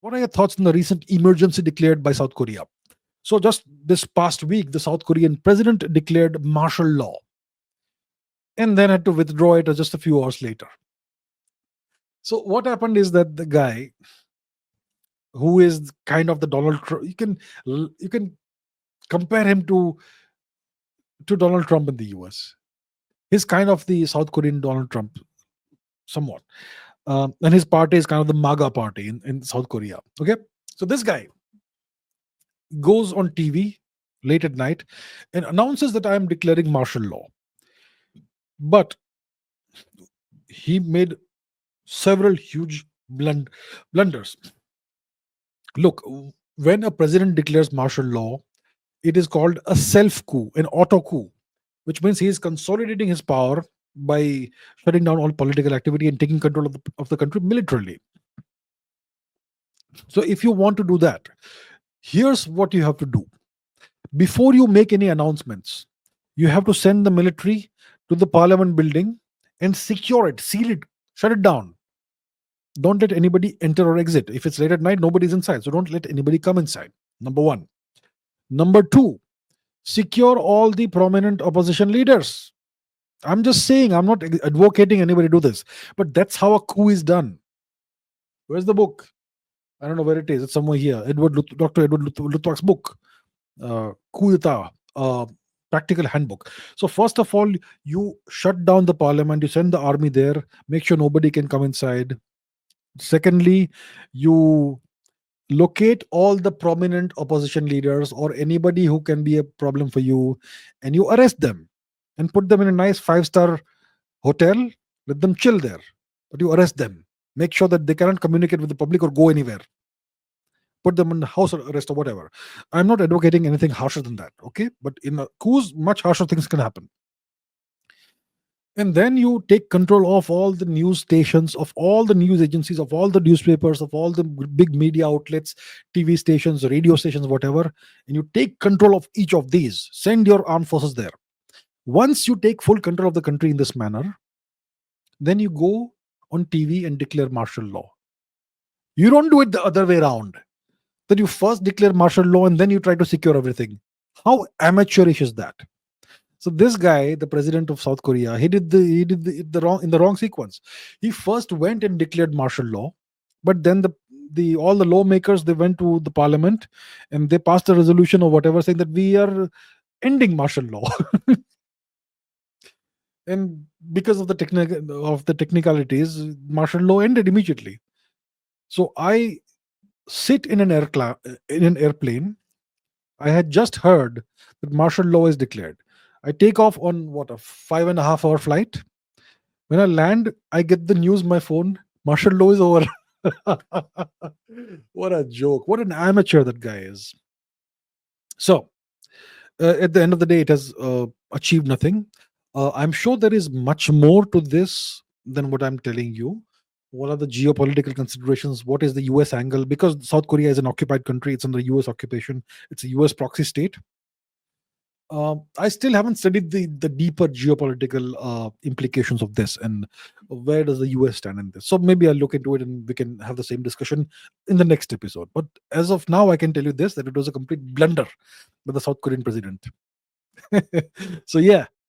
What are your thoughts on the recent emergency declared by South Korea? So, just this past week, the South Korean president declared martial law and then had to withdraw it just a few hours later. So, what happened is that the guy who is kind of the Donald Trump, you can compare him to Donald Trump in the US. He's kind of the South Korean Donald Trump, somewhat. And his party is kind of the MAGA party in South Korea. Okay. So this guy goes on TV late at night and announces that I am declaring martial law. But he made several huge blunders. Look, when a president declares martial law, it is called a self coup, an auto coup, which means he is consolidating his power by shutting down all political activity and taking control of the country militarily. So, if you want to do that, here's what you have to do. Before you make any announcements, you have to send the military to the parliament building and secure it, seal it, shut it down. Don't let anybody enter or exit. If it's late at night, nobody's inside. So don't let anybody come inside. Number one. Number two, secure all the prominent opposition leaders. I'm just saying, I'm not advocating anybody do this, but that's how a coup is done. Where's the book? I don't know where it is. It's somewhere here. Dr. Edward Luttwak's book, Coup d'etat, practical handbook. So first of all, you shut down the parliament, you send the army there, make sure nobody can come inside. Secondly, you locate all the prominent opposition leaders or anybody who can be a problem for you, and you arrest them and put them in a nice five-star hotel. Let them chill there, but you arrest them. Make sure that they cannot communicate with the public or go anywhere. Put them in house arrest or whatever. I'm not advocating anything harsher than that, okay? But in a coups, much harsher things can happen. And then you take control of all the news stations, of all the news agencies, of all the newspapers, of all the big media outlets, TV stations, radio stations, whatever, and you take control of each of these. Send your armed forces there. Once you take full control of the country in this manner, then you go on TV and declare martial law. You don't do it the other way around. That you first declare martial law and then you try to secure everything. How amateurish is that? So this guy, the president of South Korea, he did the wrong in the wrong sequence. He first went and declared martial law, but then the all the lawmakers, they went to the parliament and they passed a resolution or whatever saying that we are ending martial law. And because of the technicalities, martial law ended immediately. So I sit in in an airplane. I had just heard that martial law is declared. I take off on what, a 5.5 hour flight. When I land, I get the news my phone. Martial law is over. What a joke! What an amateur that guy is. So at the end of the day, it has achieved nothing. I'm sure there is much more to this than what I'm telling you. What are the geopolitical considerations? What is the US angle? Because South Korea is an occupied country, it's under US occupation, it's a US proxy state. I still haven't studied the deeper geopolitical implications of this and where does the US stand in this. So maybe I'll look into it and we can have the same discussion in the next episode. But as of now, I can tell you this, that it was a complete blunder by the South Korean president. So yeah,